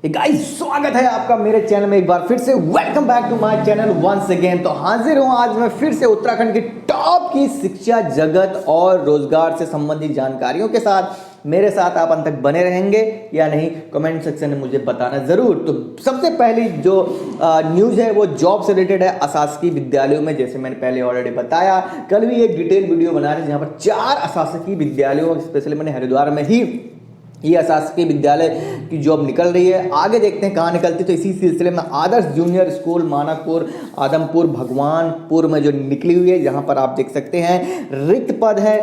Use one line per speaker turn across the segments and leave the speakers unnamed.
Guys स्वागत है आपका मेरे चैनल में एक बार फिर से। Welcome back to my channel once again. तो हाजिर हूं आज मैं फिर से उत्तराखंड की टॉप की शिक्षा जगत और रोजगार से संबंधित जानकारियों के साथ। मेरे साथ आप अंत तक बने रहेंगे या नहीं, कमेंट सेक्शन में मुझे बताना जरूर। तो सबसे पहली जो न्यूज़ है वो जॉब से रिलेटेड है अशासकीय विद्यालयों में। जैसे मैंने पहले ऑलरेडी बताया, कल भी एक डिटेल वीडियो बना रहे जहाँ पर 4 अशासकीय विद्यालयों, स्पेशली मैंने हरिद्वार में ही ये अशासकीय विद्यालय की जॉब निकल रही है। आगे देखते हैं कहाँ निकलती। तो इसी सिलसिले में आदर्श जूनियर स्कूल मानकपुर आदमपुर भगवानपुर में जो निकली हुई है, जहाँ पर आप देख सकते हैं रिक्त पद है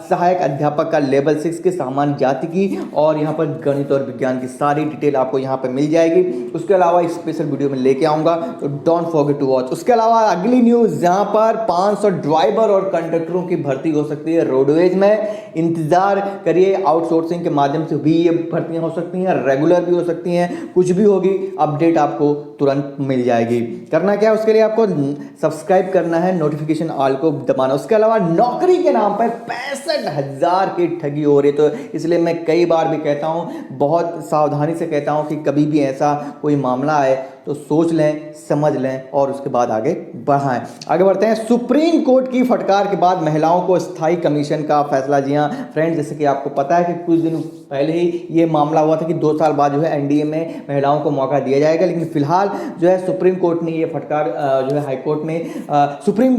सहायक अध्यापक का लेवल 6 के सामान्य जाति की, और यहाँ पर गणित और विज्ञान की सारी डिटेल आपको यहाँ पर मिल जाएगी। उसके अलावा इस स्पेशल वीडियो में लेके आऊँगा, तो डोंट फॉरगेट टू वॉच। उसके अलावा अगली न्यूज़, जहाँ पर 500 ड्राइवर और कंडक्टरों की भर्ती हो सकती है रोडवेज में। इंतजार करिए, आउटसोर्सिंग के माध्यम से भी ये भर्तियां हो सकती हैं, रेगुलर भी हो सकती हैं, कुछ भी होगी, अपडेट आपको तुरंत मिल जाएगी। करना क्या है, उसके लिए आपको सब्सक्राइब करना है, नोटिफिकेशन ऑल को दबाना। उसके अलावा नौकरी के नाम पर 65,000 की ठगी हो रही है। तो इसलिए मैं कई बार भी कहता हूं, बहुत सावधानी से कहता हूं कि कभी भी ऐसा कोई मामला आए तो सोच लें, समझ लें और उसके बाद आगे बढ़ाएं। आगे बढ़ते हैं। सुप्रीम कोर्ट की फटकार के बाद महिलाओं को स्थायी कमीशन का फैसला। जी हाँ फ्रेंड्स, जैसे कि आपको पता है कि कुछ दिन पहले ही ये मामला हुआ था कि 2 साल बाद जो है एनडीए में महिलाओं को मौका दिया जाएगा, लेकिन फिलहाल जो है सुप्रीम कोर्ट ने ये फटकार जो है हाईकोर्ट में सुप्रीम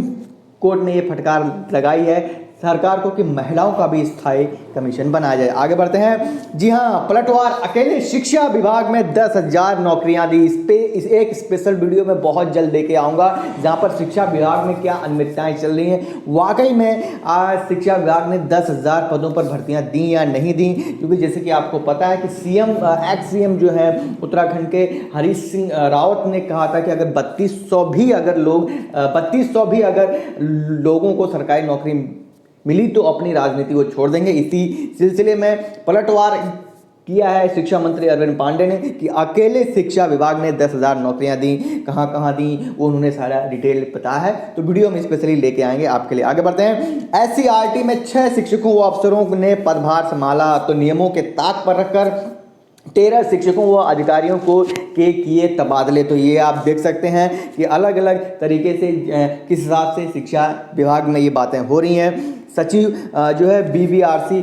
कोर्ट ने ये फटकार लगाई है सरकार को कि महिलाओं का भी स्थायी कमीशन बनाया जाए। आगे बढ़ते हैं। जी हाँ, पलटवार, अकेले शिक्षा विभाग में 10,000 नौकरियां दी। इस एक स्पेशल वीडियो में बहुत जल्द लेके आऊँगा, जहाँ पर शिक्षा विभाग में क्या अनियमितताएं चल रही हैं। वाकई में आज शिक्षा विभाग ने 10,000 पदों पर भर्तियां दी या नहीं दी, क्योंकि जैसे कि आपको पता है कि एक्स सीएम जो है उत्तराखंड के हरीश सिंह रावत ने कहा था कि अगर 3200 भी अगर लोगों को सरकारी नौकरी मिली तो अपनी राजनीति को छोड़ देंगे। इसी सिलसिले में पलटवार किया है शिक्षा मंत्री अरविंद पांडे ने कि अकेले शिक्षा विभाग ने 10,000 नौकरियां दी। कहां दी वो उन्होंने सारा डिटेल बताया है, तो वीडियो में स्पेशली लेके आएंगे आपके लिए। आगे बढ़ते हैं। एससीईआरटी में 6 शिक्षकों व अफसरों ने पदभार संभाला। तो नियमों के ताक पर रखकर 13 शिक्षकों व अधिकारियों को किए तबादले। तो ये आप देख सकते हैं कि अलग अलग तरीके से किस हिसाब से शिक्षा विभाग में ये बातें हो रही हैं। सचिव जो है बीवीआरसी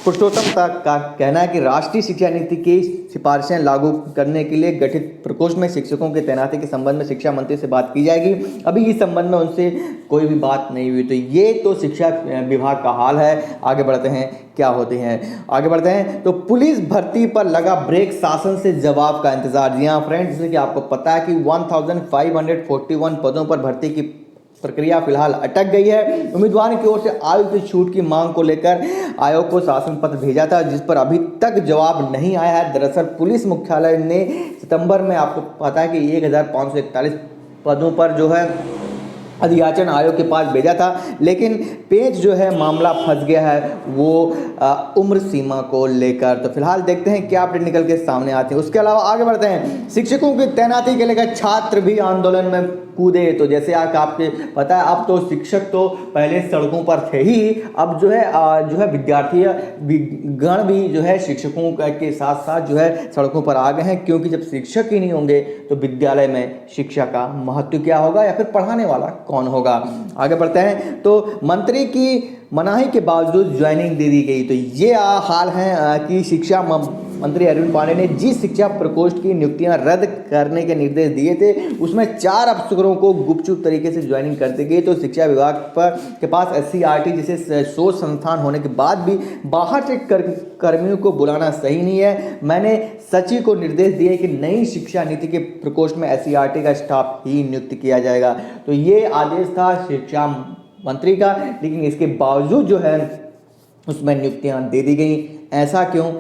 पुरुषोत्तम का कहना है कि राष्ट्रीय शिक्षा नीति की सिफारिशें लागू करने के लिए गठित प्रकोष्ठ में शिक्षकों की तैनाती के संबंध में शिक्षा मंत्री से बात की जाएगी। अभी इस संबंध में उनसे कोई भी बात नहीं हुई। तो ये तो शिक्षा विभाग का हाल है। आगे बढ़ते हैं, क्या होते हैं आगे बढ़ते हैं। तो पुलिस भर्ती पर लगा ब्रेक, शासन से जवाब का इंतजार। जी हाँ फ्रेंड्स, जैसे कि आपको पता है कि 1541 पदों पर भर्ती की प्रक्रिया फिलहाल अटक गई है। उम्मीदवारों की ओर से आयु की छूट की मांग को लेकर आयोग को शासन पत्र भेजा था, जिस पर अभी तक जवाब नहीं आया है। दरअसल पुलिस मुख्यालय ने सितंबर में, आपको पता है कि 1541 पदों पर जो है अधियाचन आयोग के पास भेजा था, लेकिन पेच जो है मामला फंस गया है वो उम्र सीमा को लेकर। तो फिलहाल देखते हैं क्या अपडेट निकल के सामने आते हैं। उसके अलावा आगे बढ़ते हैं। शिक्षकों की तैनाती के लेकर छात्र भी आंदोलन में कूदे। तो जैसे आपके पता है, अब तो शिक्षक तो पहले सड़कों पर थे ही, अब जो है विद्यार्थी गण भी जो है शिक्षकों के साथ साथ जो है सड़कों पर आ गए हैं, क्योंकि जब शिक्षक ही नहीं होंगे तो विद्यालय में शिक्षा का महत्व क्या होगा या फिर पढ़ाने वाला कौन होगा। आगे बढ़ते हैं। तो मंत्री की मनाही के बावजूद ज्वाइनिंग दे दी गई। तो ये हाल है कि शिक्षा मंत्री अरविंद पांडे ने जिस शिक्षा प्रकोष्ठ की नियुक्तियां रद्द करने के निर्देश दिए थे, उसमें 4 अफसरों को गुपचुप तरीके से ज्वाइनिंग कर दी गई। तो शिक्षा विभाग के पास एससीईआरटी जैसे शोध संस्थान होने के बाद भी बाहर से कर्मियों को बुलाना सही नहीं है। मैंने सचिव को निर्देश दिए कि नई शिक्षा नीति के प्रकोष्ठ में एससीईआरटी का स्टाफ ही नियुक्त किया जाएगा। तो ये आदेश था शिक्षा मंत्री का, लेकिन इसके बावजूद जो है उसमें नियुक्तियां दे दी गई। ऐसा क्यों?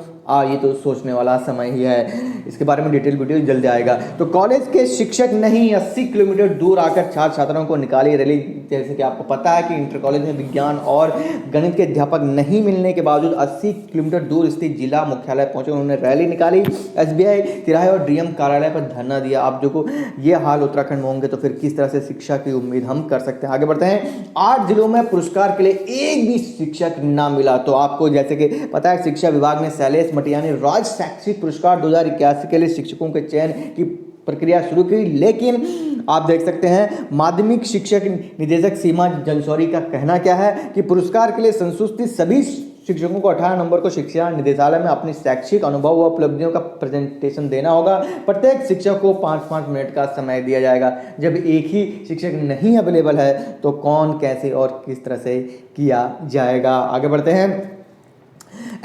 ये तो सोचने वाला समय ही है। इसके बारे में डिटेल वीडियो जल्द आएगा। तो कॉलेज के शिक्षक नहीं, 80 किलोमीटर दूर आकर छात्र छात्राओं को निकाली रैली जैसे कि आपको पता है कि इंटर कॉलेज में विज्ञान और गणित के अध्यापक नहीं मिलने के बावजूद 80 किलोमीटर दूर स्थित जिला मुख्यालय पहुंचे। उन्होंने रैली निकाली, एसबीआई तिराहे और डीएम कार्यालय पर धरना दिया। आप जो को ये हाल उत्तराखंड में होंगे तो फिर किस तरह से शिक्षा की उम्मीद हम कर सकते हैं। आगे बढ़ते हैं। 8 जिलों में पुरस्कार के लिए एक भी शिक्षक ना मिला। तो आपको जैसे कि पता है, शिक्षा विभाग ने शैलेश मटियानी राज्य शैक्षिक पुरस्कार 2081 के लिए शिक्षकों के चयन की प्रक्रिया शुरू की, लेकिन आप देख सकते हैं माध्यमिक शिक्षक निदेशक सीमा जंसौरी का कहना क्या है कि पुरस्कार के लिए संशुष्ट सभी शिक्षकों को 18 नवंबर को शिक्षा निदेशालय में अपनी शैक्षिक अनुभव व उपलब्धियों का प्रेजेंटेशन देना होगा। प्रत्येक शिक्षक को 5-5 मिनट का समय दिया जाएगा। जब एक ही शिक्षक नहीं अवेलेबल है तो कौन, कैसे और किस तरह से किया जाएगा। आगे बढ़ते हैं।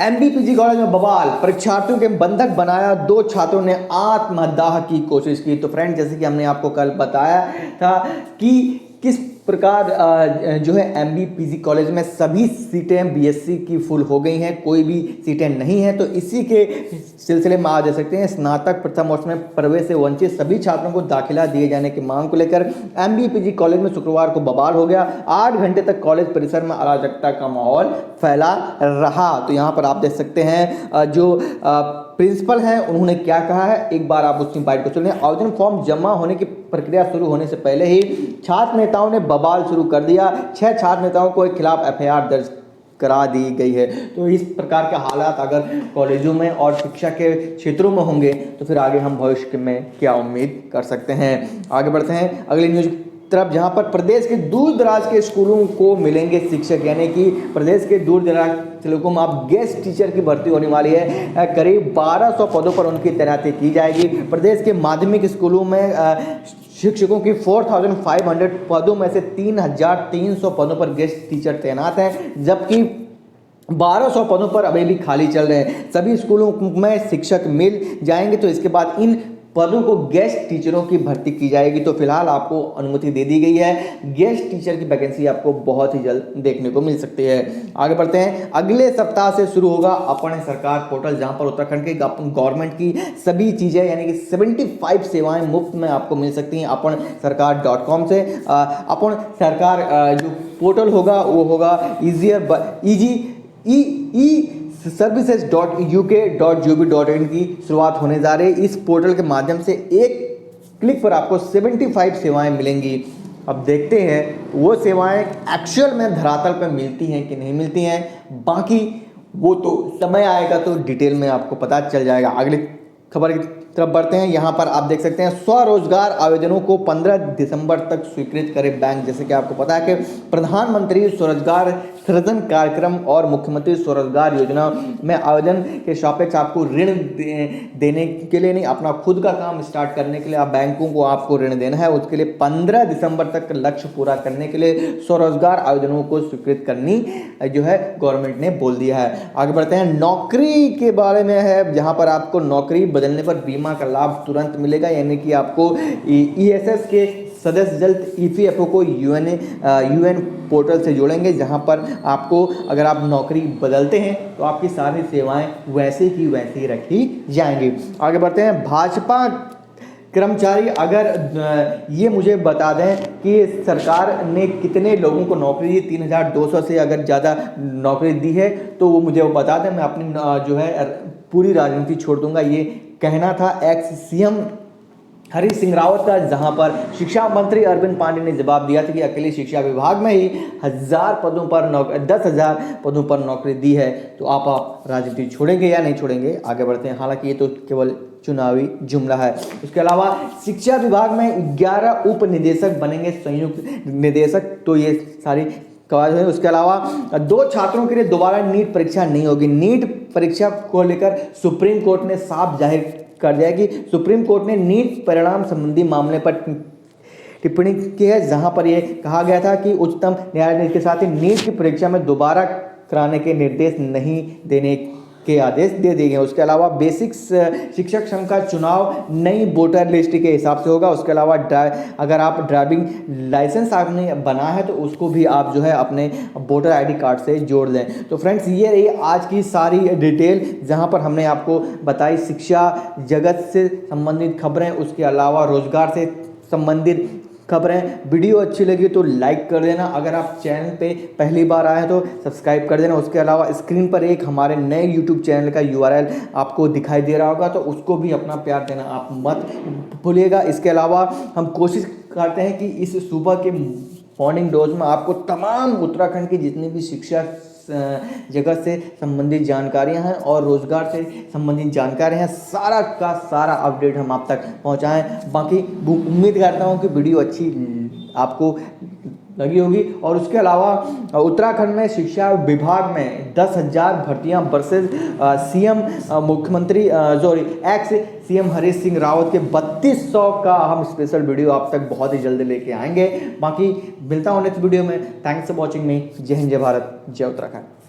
एमबीपीजी कॉलेज में बवाल, परीक्षार्थियों के बंधक बनाया, 2 छात्रों ने आत्मदाह की कोशिश की। तो फ्रेंड, जैसे कि हमने आपको कल बताया था कि किस प्रकार जो है एमबीपीजी कॉलेज में सभी सीटें बीएससी की फुल हो गई हैं, कोई भी सीटें नहीं है। तो इसी के सिलसिले में आज देख सकते हैं स्नातक प्रथम वर्ष में प्रवेश से वंचित सभी छात्रों को दाखिला दिए जाने की मांग को लेकर एमबीपीजी कॉलेज में शुक्रवार को बवाल हो गया। 8 घंटे तक कॉलेज परिसर में अराजकता का माहौल फैला रहा। तो यहाँ पर आप देख सकते हैं जो प्रिंसिपल हैं उन्होंने क्या कहा है, एक बार आप उसकी बाइट को सुनिए। आवेदन फॉर्म जमा होने की प्रक्रिया शुरू होने से पहले ही छात्र नेताओं ने बवाल शुरू कर दिया। 6 छात्र नेताओं को खिलाफ एफआईआर दर्ज करा दी गई है। तो इस प्रकार के हालात अगर कॉलेजों में और शिक्षा के क्षेत्रों में होंगे तो फिर आगे हम भविष्य में क्या उम्मीद कर सकते हैं। आगे बढ़ते हैं अगली न्यूज तरफ, जहां पर प्रदेश के दूर दराज के स्कूलों को मिलेंगे शिक्षक, यानी कि प्रदेश के दूर दराज इलाकों में आप गेस्ट टीचर की भर्ती होने वाली है। करीब 1200 पदों पर उनकी तैनाती की जाएगी। प्रदेश के माध्यमिक स्कूलों में शिक्षकों की 4500 पदों में से 3300 पदों पर गेस्ट टीचर तैनात हैं, जबकि 1200 पदों पर अभी भी खाली चल रहे हैं। सभी स्कूलों में शिक्षक मिल जाएंगे तो इसके बाद इन पदों को गेस्ट टीचरों की भर्ती की जाएगी। तो फिलहाल आपको अनुमति दे दी गई है। गेस्ट टीचर की वैकेंसी आपको बहुत ही जल्द देखने को मिल सकती है। आगे बढ़ते हैं। अगले सप्ताह से शुरू होगा अपन सरकार पोर्टल, जहां पर उत्तराखंड के गवर्नमेंट की सभी चीजें यानी कि 75 सेवाएं मुफ्त में आपको मिल सकती हैं अपन सरकार.com से। अपन सरकार जो पोर्टल होगा वो होगा services.uk.gov.in की शुरुआत होने जा रही है। इस पोर्टल के माध्यम से एक क्लिक पर आपको 75 सेवाएं मिलेंगी। अब देखते हैं वो सेवाएं एक्चुअल में धरातल पर मिलती हैं कि नहीं मिलती हैं, बाकी वो तो समय आएगा तो डिटेल में आपको पता चल जाएगा। अगली खबर की तरफ बढ़ते हैं। यहाँ पर आप देख सकते हैं स्वरोजगार आवेदनों को 15 दिसंबर तक स्वीकृत करे बैंक। जैसे कि आपको पता है कि प्रधानमंत्री स्वरोजगार सृजन कार्यक्रम और मुख्यमंत्री स्वरोजगार योजना में आवेदन के सापेक्ष आपको ऋण देने के लिए नहीं, अपना खुद का काम स्टार्ट करने के लिए आप बैंकों को आपको ऋण देना है। उसके लिए 15 दिसंबर तक लक्ष्य पूरा करने के लिए स्वरोजगार आवेदनों को स्वीकृत करनी जो है गवर्नमेंट ने बोल दिया है। आगे बढ़ते हैं। नौकरी के बारे में है, जहां पर आपको नौकरी बदलने पर बीमा का लाभ तुरंत मिलेगा, यानी कि आपको ईएसएस के सदस्य जल्द ईपीएफओ को यूएन पोर्टल से जोड़ेंगे, जहां पर आपको अगर आप नौकरी बदलते हैं तो आपकी सारी सेवाएं वैसे की वैसी रखी जाएंगी। आगे बढ़ते हैं। भाजपा कर्मचारी, अगर ये मुझे बता दें कि सरकार ने कितने लोगों को नौकरी दी, 3200 से अगर ज़्यादा नौकरी दी है तो वो मुझे बता दें, मैं अपनी जो है पूरी राजनीति छोड़ दूंगा। ये कहना था एक्स सीएम हरीश सिंह रावत का, जहां पर शिक्षा मंत्री अरविंद पांडे ने जवाब दिया था कि अकेले शिक्षा विभाग में ही 10,000 पदों पर 10,000 पदों पर नौकरी दी है। तो आप राजनीति छोड़ेंगे या नहीं छोड़ेंगे, आगे बढ़ते हैं। हालांकि ये तो केवल चुनावी जुमला है। उसके अलावा शिक्षा विभाग में 11 उप निदेशक बनेंगे संयुक्त निदेशक, तो ये सारी कवायद है। उसके अलावा 2 छात्रों के लिए दोबारा नीट परीक्षा नहीं होगी। नीट परीक्षा को लेकर सुप्रीम कोर्ट ने साफ जाहिर कर दिया कि सुप्रीम कोर्ट ने नीट परिणाम संबंधी मामले पर टिप्पणी की है, जहां पर यह कहा गया था कि उच्चतम न्यायालय के साथ ही नीट की परीक्षा में दोबारा कराने के निर्देश नहीं देने के आदेश दे दिए गए। उसके अलावा बेसिक शिक्षक संघ का चुनाव नई वोटर लिस्ट के हिसाब से होगा। उसके अलावा अगर आप ड्राइविंग लाइसेंस आपने बना है तो उसको भी आप जो है अपने वोटर आईडी कार्ड से जोड़ लें। तो फ्रेंड्स, ये रही आज की सारी डिटेल, जहां पर हमने आपको बताई शिक्षा जगत से संबंधित खबरें, उसके अलावा रोजगार से संबंधित खबरें। वीडियो अच्छी लगी तो लाइक कर देना, अगर आप चैनल पे पहली बार आए हैं तो सब्सक्राइब कर देना। उसके अलावा स्क्रीन पर एक हमारे नए यूट्यूब चैनल का URL आपको दिखाई दे रहा होगा, तो उसको भी अपना प्यार देना आप मत भूलिएगा। इसके अलावा हम कोशिश करते हैं कि इस सुबह के मॉर्निंग डोज में आपको तमाम उत्तराखंड की जितनी भी शिक्षा जगत से संबंधित जानकारियां हैं और रोजगार से संबंधित जानकारियां हैं, सारा का सारा अपडेट हम आप तक पहुंचाएं। बाकी उम्मीद करता हूं कि वीडियो अच्छी आपको लगी होगी। और उसके अलावा उत्तराखंड में शिक्षा विभाग में 10,000 भर्तियां वर्सेज सीएम मुख्यमंत्री एक्स सीएम हरीश सिंह रावत के 3200 का हम स्पेशल वीडियो आप तक बहुत ही जल्द लेके आएंगे। बाकी मिलता हूं नेक्स्ट वीडियो में। थैंक्स फॉर वॉचिंग मी। जय हिंद, जय भारत, जय उत्तराखंड।